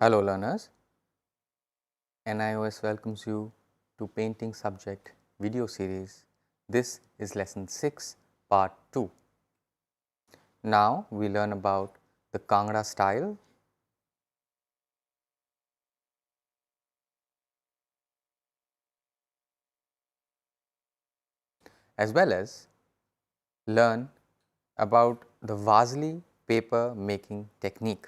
Hello learners, NIOS welcomes you to Painting Subject video series. This is lesson 6 part 2. Now we learn about the Kangra style, as well as learn about the Vasli paper making technique.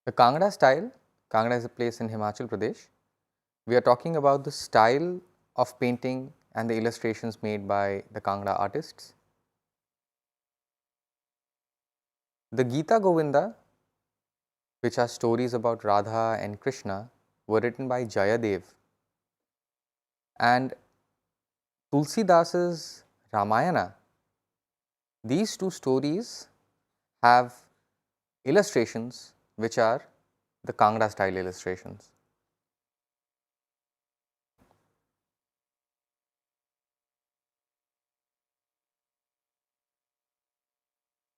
The Kangra style, Kangra is a place in Himachal Pradesh. We are talking about the style of painting and the illustrations made by the Kangra artists. The Gita Govinda, which are stories about Radha and Krishna, were written by Jayadev, and Tulsidasa's Ramayana. These two stories have illustrations which are the Kangra style illustrations.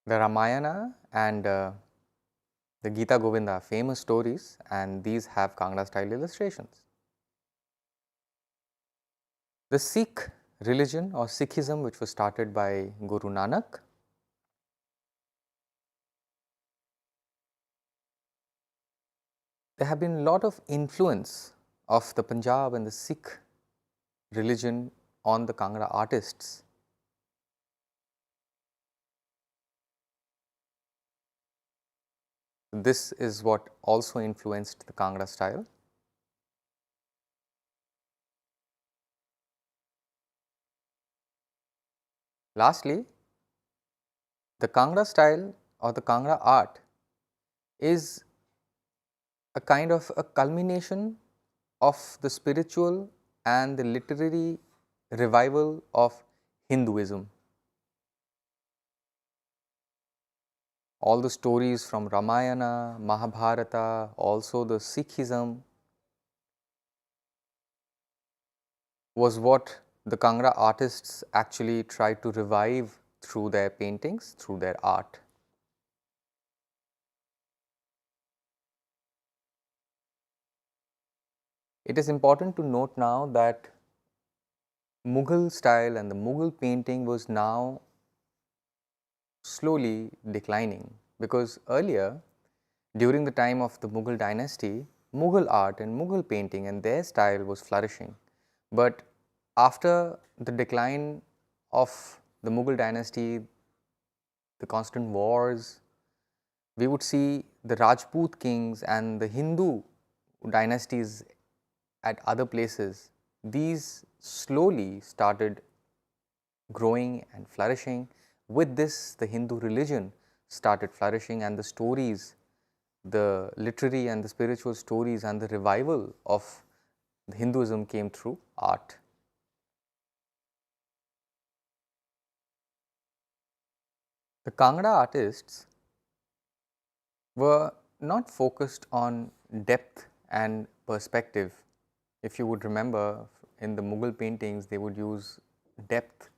The Ramayana and the Gita Govinda are famous stories, and these have Kangra style illustrations. The Sikh religion or Sikhism, which was started by Guru Nanak, there have been a lot of influence of the Punjab and the Sikh religion on the Kangra artists. This is what also influenced the Kangra style. Lastly, the Kangra style or the Kangra art is a kind of a culmination of the spiritual and the literary revival of Hinduism. All the stories from Ramayana, Mahabharata, also the Sikhism was what the Kangra artists actually tried to revive through their paintings, through their art. It is important to note now that Mughal style and the Mughal painting was now slowly declining, because earlier, during the time of the Mughal dynasty, Mughal art and Mughal painting and their style was flourishing. But after the decline of the Mughal dynasty, the constant wars, we would see the Rajput kings and the Hindu dynasties at other places. These slowly started growing and flourishing. With this, the Hindu religion started flourishing, and the stories, the literary and the spiritual stories and the revival of the Hinduism came through art. The Kangra artists were not focused on depth and perspective. If you would remember, in the Mughal paintings, they would use depth,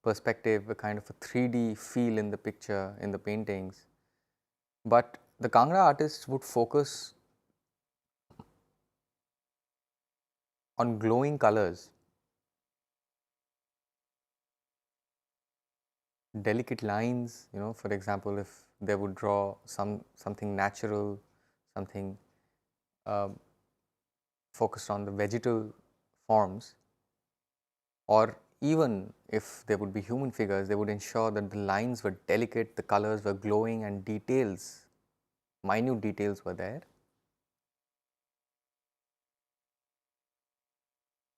perspective, a kind of a 3D feel in the picture, in the paintings. But the Kangra artists would focus on glowing colors, delicate lines, for example, if they would draw something natural, something focused on the vegetal forms, or even if there would be human figures, they would ensure that the lines were delicate, the colors were glowing, and details, minute details were there.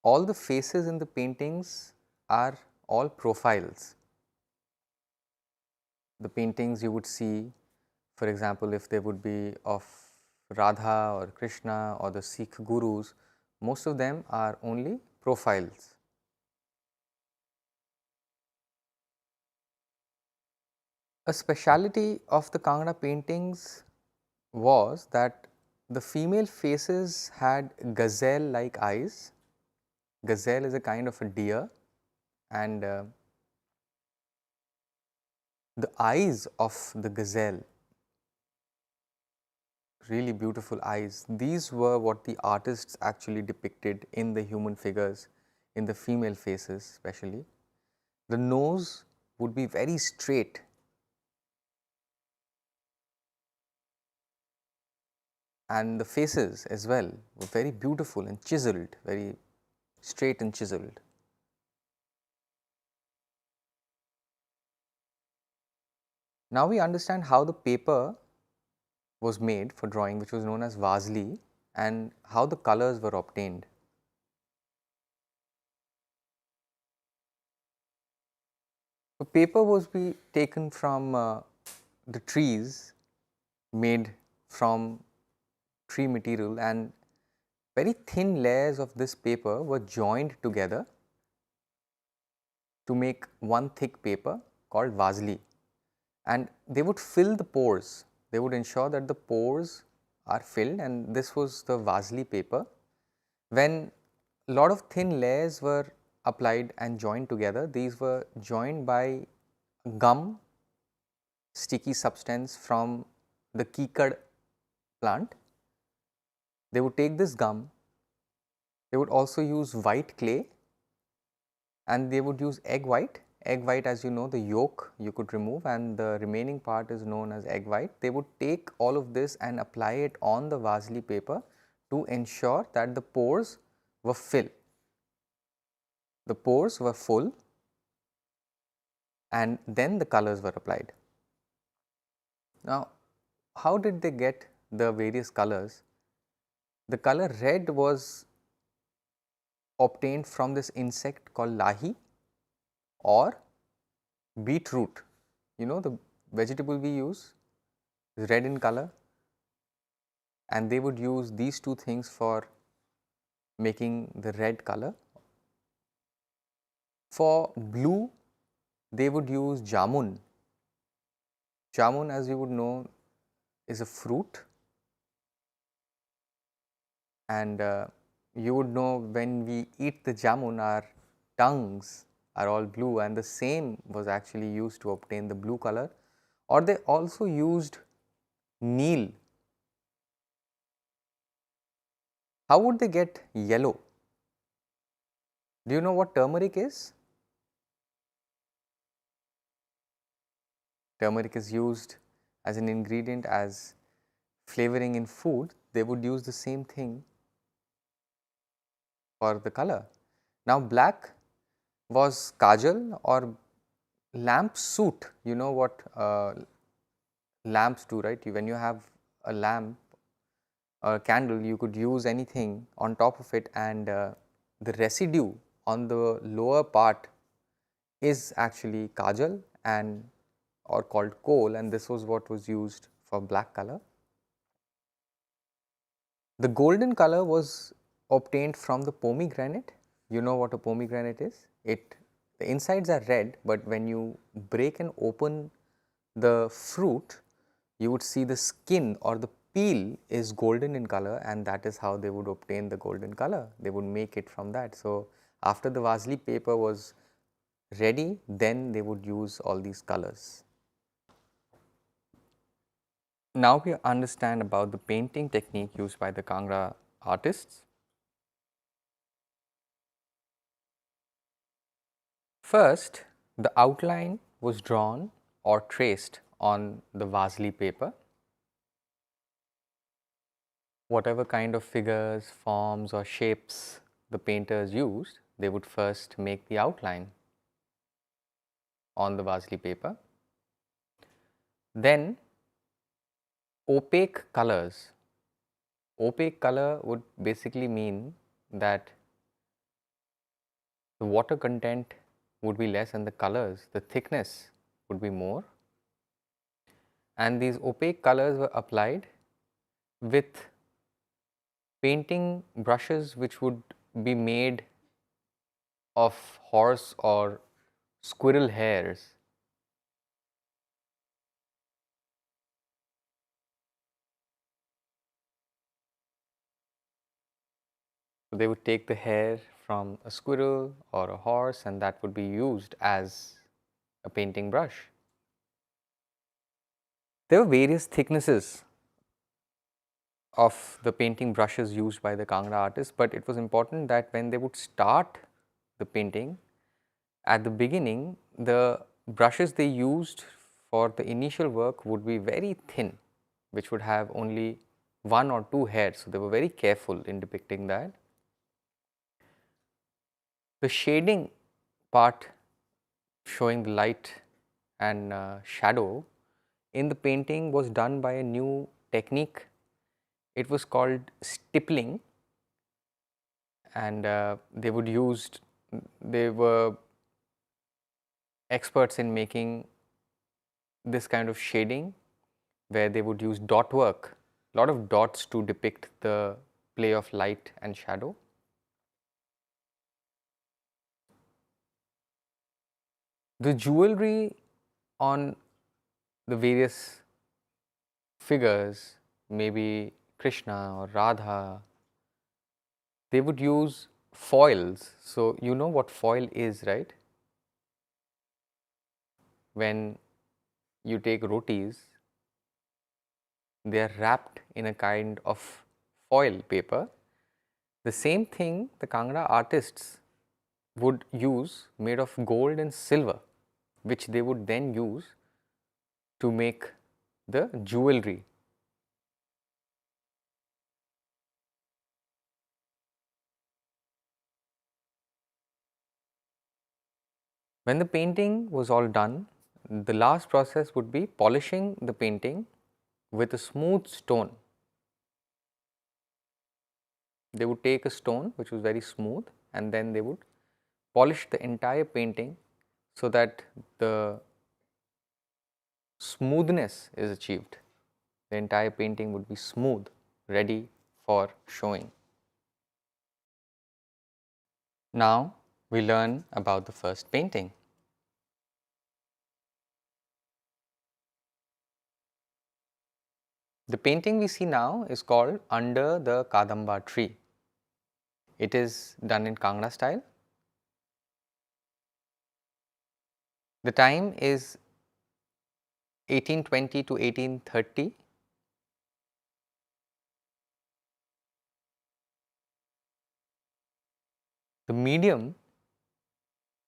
All the faces in the paintings are all profiles. The paintings you would see, for example, if they would be of Radha or Krishna or the Sikh gurus, most of them are only profiles. A speciality of the Kangra paintings was that the female faces had gazelle like eyes. Gazelle is a kind of a deer, and the eyes of the gazelle, really beautiful eyes, these were what the artists actually depicted in the human figures, in the female faces especially. The nose would be very straight, and the faces as well were very beautiful and chiseled, very straight and chiseled. Now we understand how the paper was made for drawing, which was known as vasli, and how the colors were obtained. So, paper was be taken from the trees made from tree material, and very thin layers of this paper were joined together to make one thick paper called vasli, and they would fill the pores. They would ensure that the pores are filled, and this was the vasli paper. When a lot of thin layers were applied and joined together, these were joined by gum, sticky substance from the kikad plant. They would take this gum, they would also use white clay, and they would use egg white. Egg white, as you know, the yolk you could remove and the remaining part is known as egg white. They would take all of this and apply it on the vasli paper to ensure that the pores were filled. The pores were full, and then the colors were applied. Now, how did they get the various colors? The color red was obtained from this insect called lahi or beetroot. You know, the vegetable we use is red in color, and they would use these two things for making the red color. For blue, they would use jamun. Jamun, as you would know, is a fruit, and you would know when we eat the jamun, our tongues are all blue, and the same was actually used to obtain the blue color. Or they also used neel. How would they get yellow? Do you know what turmeric is? Turmeric is used as an ingredient, as flavoring in food. They would use the same thing for the color. Now, black was kajal or lamp soot. You know what lamps do, right? When you have a lamp or a candle, you could use anything on top of it, and the residue on the lower part is actually kajal and or called kohl, and this was what was used for black color. The golden color was obtained from the pomegranate. You know what a pomegranate is? The insides are red, but when you break and open the fruit, you would see the skin or the peel is golden in color, and that is how they would obtain the golden color. They would make it from that. So, after the vasli paper was ready, then they would use all these colors. Now we understand about the painting technique used by the Kangra artists. First, the outline was drawn or traced on the vasli paper. Whatever kind of figures, forms or shapes the painters used, they would first make the outline on the vasli paper. Then opaque colors. Opaque color would basically mean that the water content would be less and the colors, the thickness would be more, and these opaque colors were applied with painting brushes which would be made of horse or squirrel hairs. So they would take the hair from a squirrel or a horse, and that would be used as a painting brush. There were various thicknesses of the painting brushes used by the Kangra artists, but it was important that when they would start the painting, at the beginning, the brushes they used for the initial work would be very thin, which would have only 1 or 2 hairs. So, they were very careful in depicting that. The shading part showing the light and shadow in the painting was done by a new technique. It was called stippling, and they were experts in making this kind of shading, where they would use dot work, a lot of dots to depict the play of light and shadow. The jewelry on the various figures, maybe Krishna or Radha, they would use foils. So, you know what foil is, right? When you take rotis, they are wrapped in a kind of foil paper. The same thing the Kangra artists would use, made of gold and silver, which they would then use to make the jewelry. When the painting was all done, the last process would be polishing the painting with a smooth stone. They would take a stone which was very smooth, and then they would polish the entire painting so that the smoothness is achieved. The entire painting would be smooth, ready for showing. Now we learn about the first painting. The painting we see now is called Under the Kadamba Tree. It is done in Kangra style. The time is 1820 to 1830. The medium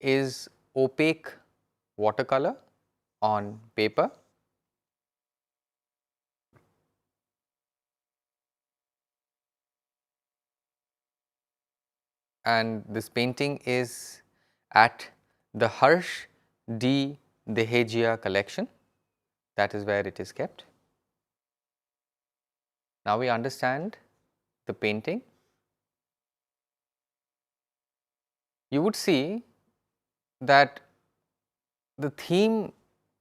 is opaque watercolor on paper. And this painting is at the Harsh D. Dehegia collection. That is where it is kept. Now we understand the painting. You would see that the theme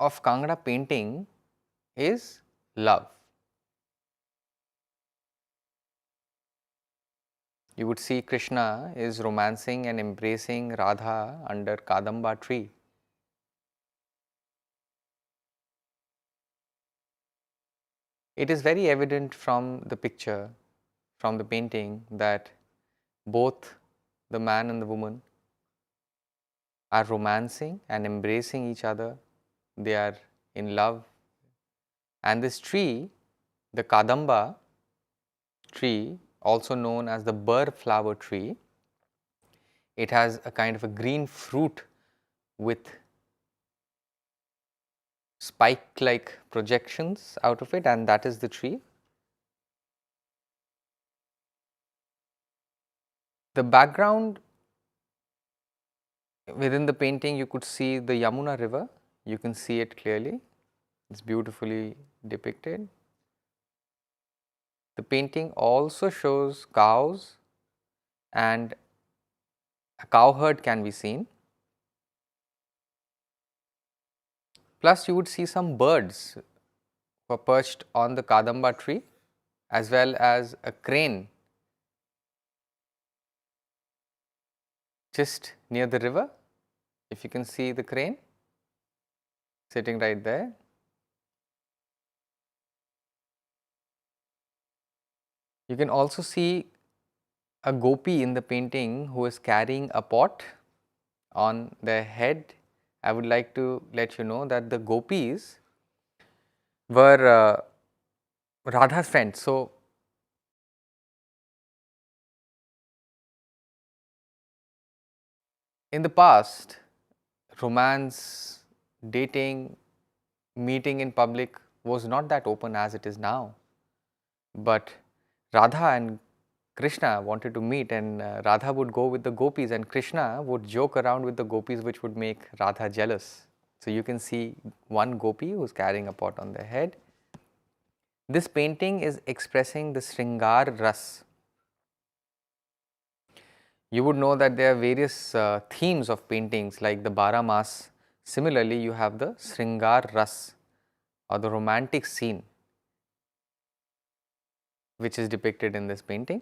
of Kangra painting is love. You would see Krishna is romancing and embracing Radha under Kadamba tree. It is very evident from the picture, from the painting, that both the man and the woman are romancing and embracing each other. They are in love. And this tree, the Kadamba tree, also known as the bur flower tree, it has a kind of a green fruit with spike like projections out of it, and that is the tree. The background within the painting, you could see the Yamuna river. You can see it clearly. It's beautifully depicted. The painting also shows cows, and a cow herd can be seen. Plus, you would see some birds who are perched on the Kadamba tree, as well as a crane just near the river. If you can see the crane sitting right there. You can also see a gopi in the painting who is carrying a pot on their head. I would like to let you know that the gopis were Radha's friends. So, in the past, romance, dating, meeting in public was not that open as it is now. But Radha and Krishna wanted to meet, and Radha would go with the gopis and Krishna would joke around with the gopis, which would make Radha jealous. So, you can see one gopi who is carrying a pot on their head. This painting is expressing the Sringar Ras. You would know that there are various themes of paintings like the Bara Mas. Similarly, you have the Sringar Ras or the romantic scene, which is depicted in this painting.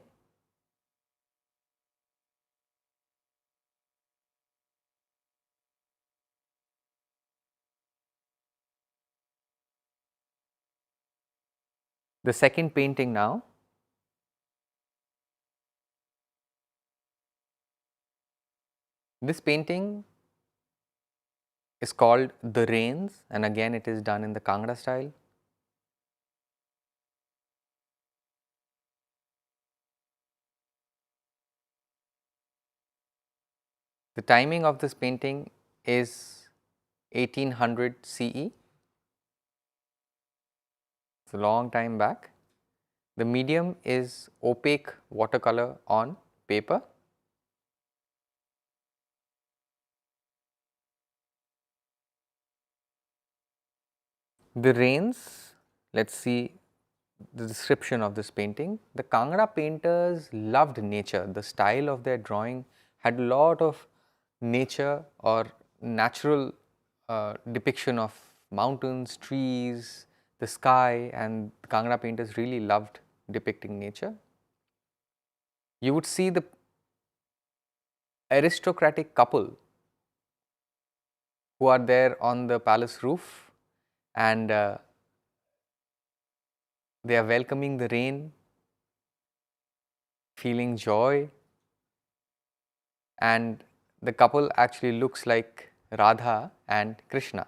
The second painting now. This painting is called The Rains, and again it is done in the Kangra style. The timing of this painting is 1800 CE. It's a long time back. The medium is opaque watercolor on paper. The rains, let's see the description of this painting. The Kangra painters loved nature. The style of their drawing had a lot of nature or natural depiction of mountains, trees, the sky, and the Kangra painters really loved depicting nature. You would see the aristocratic couple who are there on the palace roof, and they are welcoming the rain, feeling joy, and the couple actually looks like Radha and Krishna.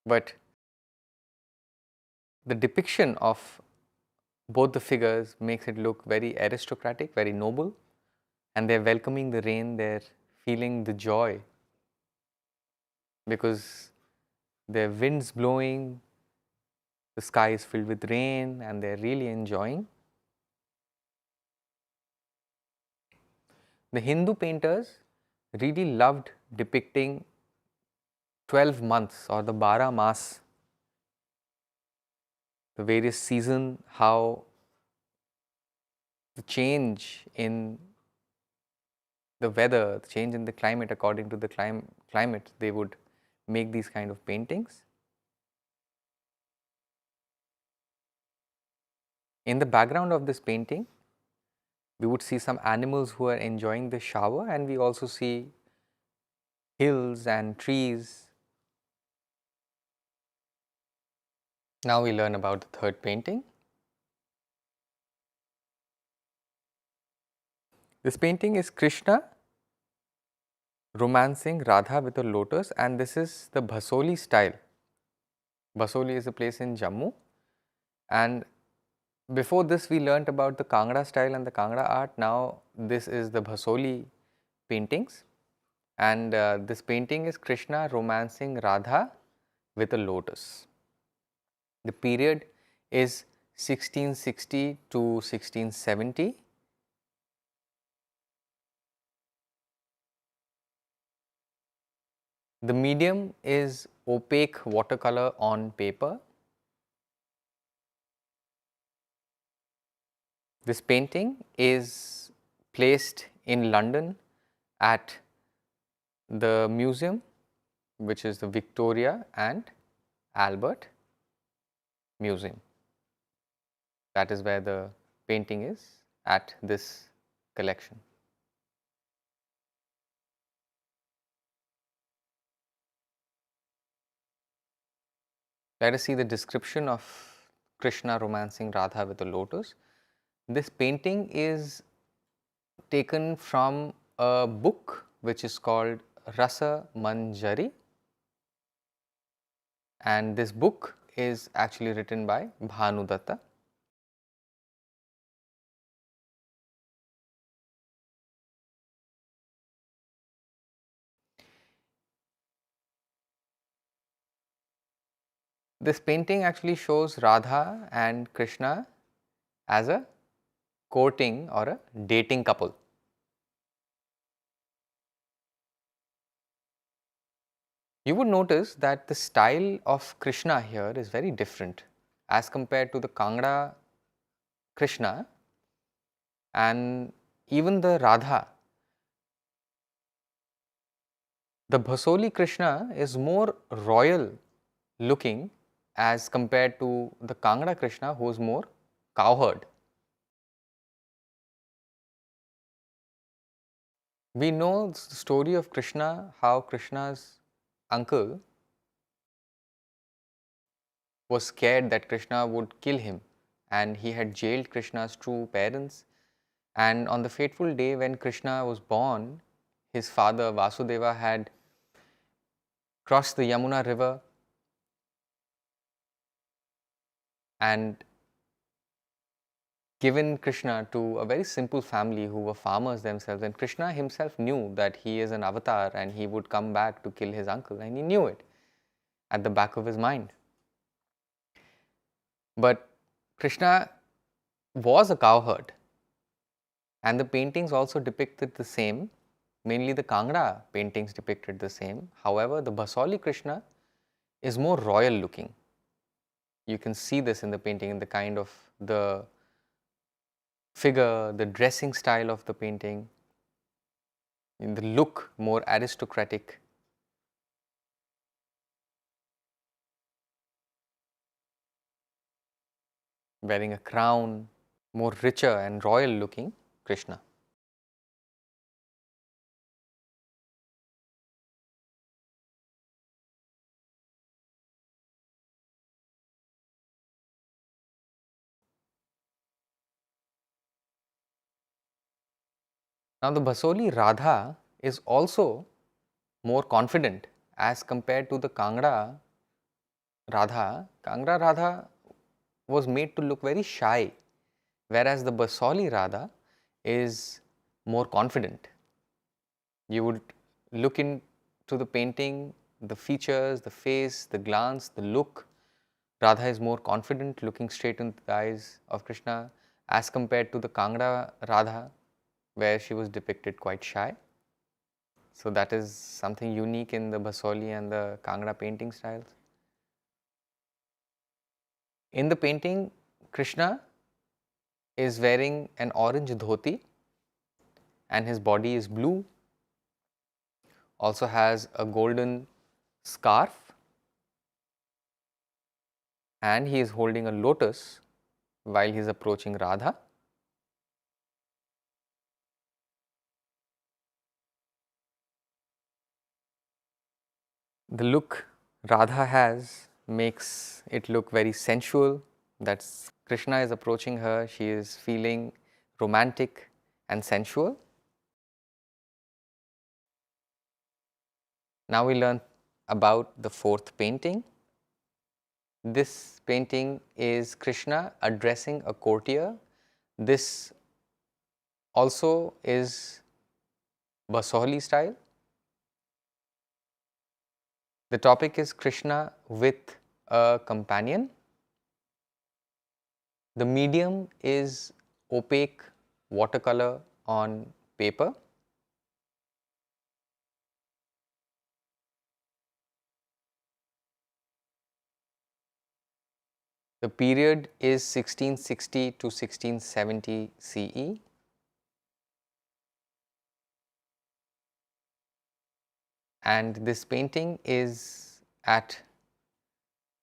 But the depiction of both the figures makes it look very aristocratic, very noble, and they're welcoming the rain, they're feeling the joy because their winds blowing, the sky is filled with rain, and they're really enjoying. The Hindu painters really loved depicting 12 months or the Bara Mas, the various season, how the change in the weather, the change in the climate, according to the climate, they would make these kind of paintings. In the background of this painting, we would see some animals who are enjoying the shower, and we also see hills and trees. Now we learn about the third painting. This painting is Krishna romancing Radha with a lotus, and this is the Bhasoli style. Bhasoli is a place in Jammu, and before this we learnt about the Kangra style and the Kangra art. Now this is the Bhasoli paintings, and this painting is Krishna romancing Radha with a lotus. The period is 1660 to 1670. The medium is opaque watercolor on paper. This painting is placed in London at the museum, which is the Victoria and Albert Museum. That is where the painting is at this collection. Let us see the description of Krishna romancing Radha with a lotus. This painting is taken from a book which is called Rasa Manjari, and this book is actually written by Bhanudatta. This painting actually shows Radha and Krishna as a courting or a dating couple. You would notice that the style of Krishna here is very different as compared to the Kangra Krishna and even the Radha. The Bhasoli Krishna is more royal looking as compared to the Kangra Krishna, who is more cowherd. We know the story of Krishna, how Krishna's uncle was scared that Krishna would kill him, and he had jailed Krishna's true parents. And on the fateful day when Krishna was born, his father Vasudeva had crossed the Yamuna river and given Krishna to a very simple family who were farmers themselves, and Krishna himself knew that he is an avatar and he would come back to kill his uncle, and he knew it at the back of his mind. But Krishna was a cowherd, and the paintings also depicted the same. Mainly the Kangra paintings depicted the same. However, the Bhasoli Krishna is more royal looking. You can see this in the painting, in the kind of the figure, the dressing style of the painting, in the look more aristocratic. Wearing a crown, more richer and royal looking Krishna. Now the Bhasoli Radha is also more confident as compared to the Kangra Radha. Kangra Radha was made to look very shy, whereas the Bhasoli Radha is more confident. You would look into the painting, the features, the face, the glance, the look. Radha is more confident, looking straight into the eyes of Krishna as compared to the Kangra Radha, where she was depicted quite shy. So that is something unique in the Bhasoli and the Kangra painting styles. In the painting, Krishna is wearing an orange dhoti and his body is blue, also has a golden scarf, and he is holding a lotus while he is approaching Radha. The look Radha has makes it look very sensual. That's Krishna is approaching her, she is feeling romantic and sensual. Now we learn about the fourth painting. This painting is Krishna addressing a courtier. This also is Bhasoli style. The topic is Krishna with a companion. The medium is opaque watercolor on paper. The period is 1660 to 1670 CE. And this painting is at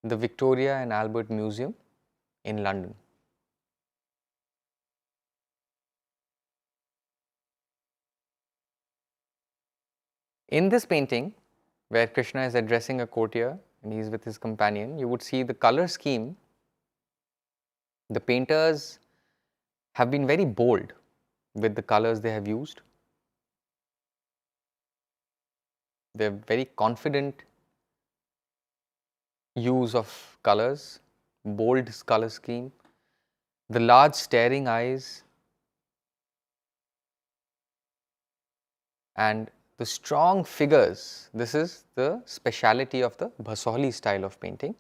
the Victoria and Albert Museum in London. In this painting, where Krishna is addressing a courtier and he is with his companion, you would see the color scheme. The painters have been very bold with the colors they have used. They are very confident use of colors, bold color scheme, the large staring eyes, and the strong figures. This is the speciality of the Bhasoli style of painting.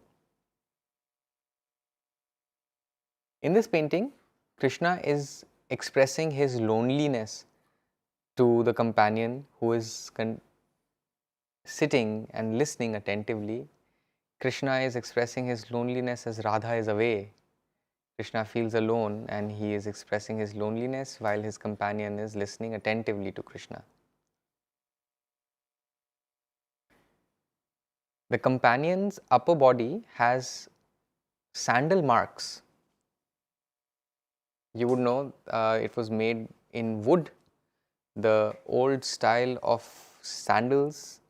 In this painting, Krishna is expressing his loneliness to the companion who is sitting and listening attentively. Krishna is expressing his loneliness as Radha is away. Krishna feels alone and he is expressing his loneliness while his companion is listening attentively to Krishna. The companion's upper body has sandal marks. You would know it was made in wood, the old style of sandals,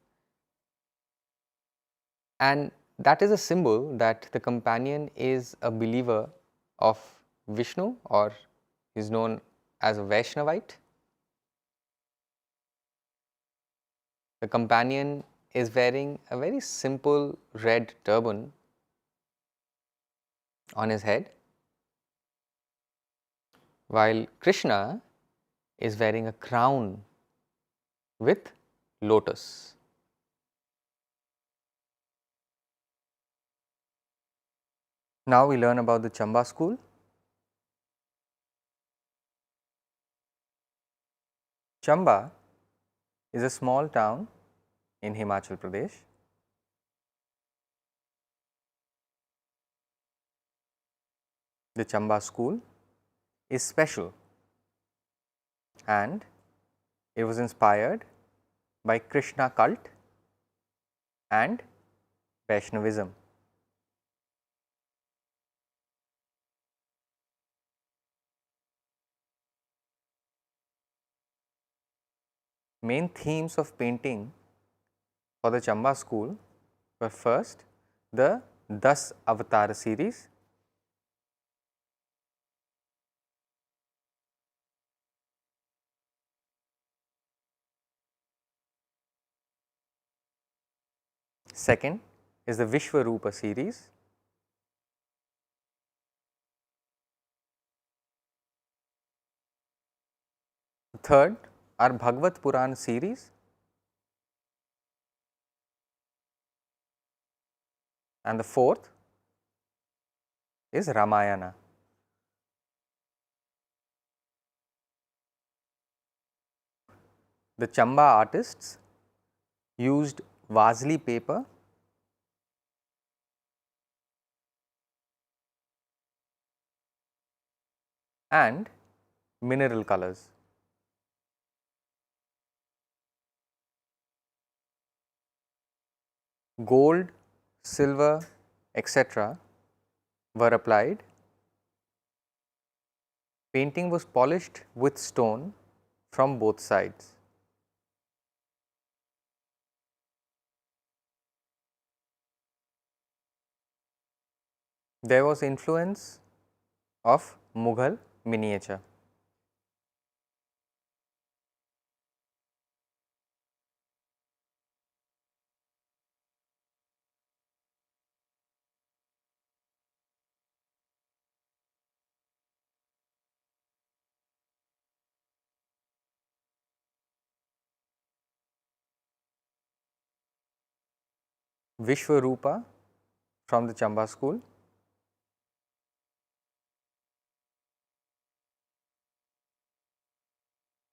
and that is a symbol that the companion is a believer of Vishnu, or is known as a Vaishnavite. The companion is wearing a very simple red turban on his head, while Krishna is wearing a crown with lotus. Now we learn about the Chamba school. Chamba is a small town in Himachal Pradesh. The Chamba school is special and it was inspired by Krishna cult and Vaishnavism. Main themes of painting for the Chamba school were first the 10 Avatar series, second is the Vishwarupa series, third are Bhagavad Puran series, and the fourth is Ramayana. The Chamba artists used Vasli paper and mineral colors. Gold, silver, etc. were applied. Painting was polished with stone from both sides. There was influence of Mughal miniature. Vishwarupa from the Chamba school.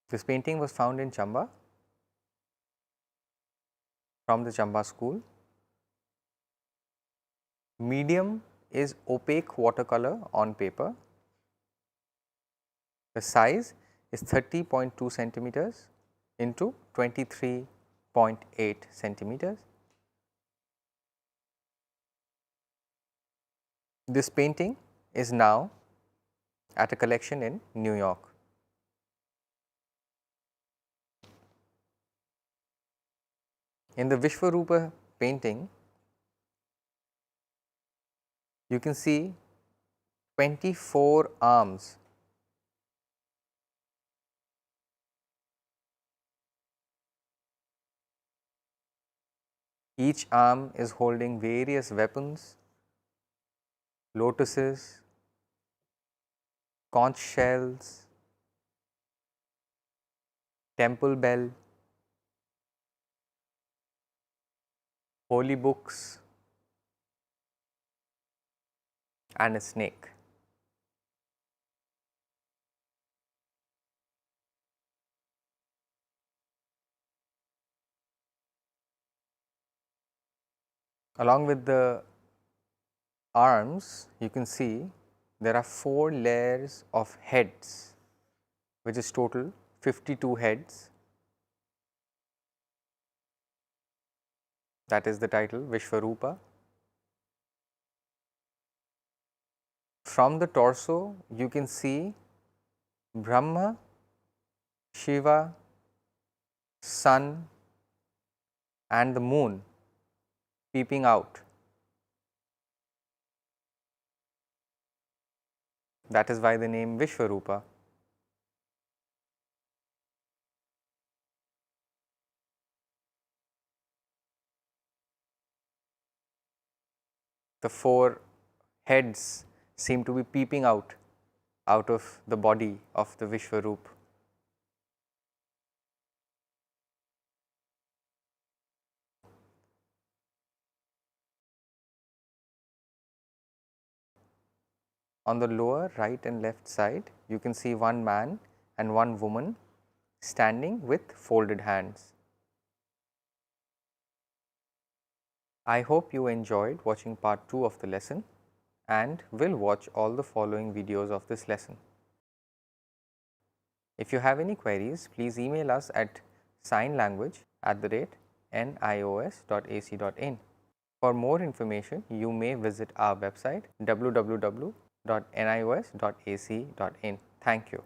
This painting was found in Chamba from the Chamba school. Medium is opaque watercolor on paper. The size is 30.2 centimeters into 23.8 centimeters. This painting is now at a collection in New York. In the Vishwarupa painting, you can see 24 arms Each arm is holding various weapons, lotuses, conch shells, temple bell, holy books, and a snake. Along with the arms, you can see there are 4 layers of heads, which is total 52 heads. That is the title Vishvarupa. From the torso, you can see Brahma, Shiva, Sun, and the moon peeping out. That is why the name Vishvarupa. The 4 heads seem to be peeping out of the body of the Vishvarup. On the lower right and left side, you can see one man and one woman standing with folded hands. I hope you enjoyed watching part 2 of the lesson and will watch all the following videos of this lesson. If you have any queries, please email us at signlanguage@nios.ac.in. For more information, you may visit our website www.nios.ac.in. Thank you.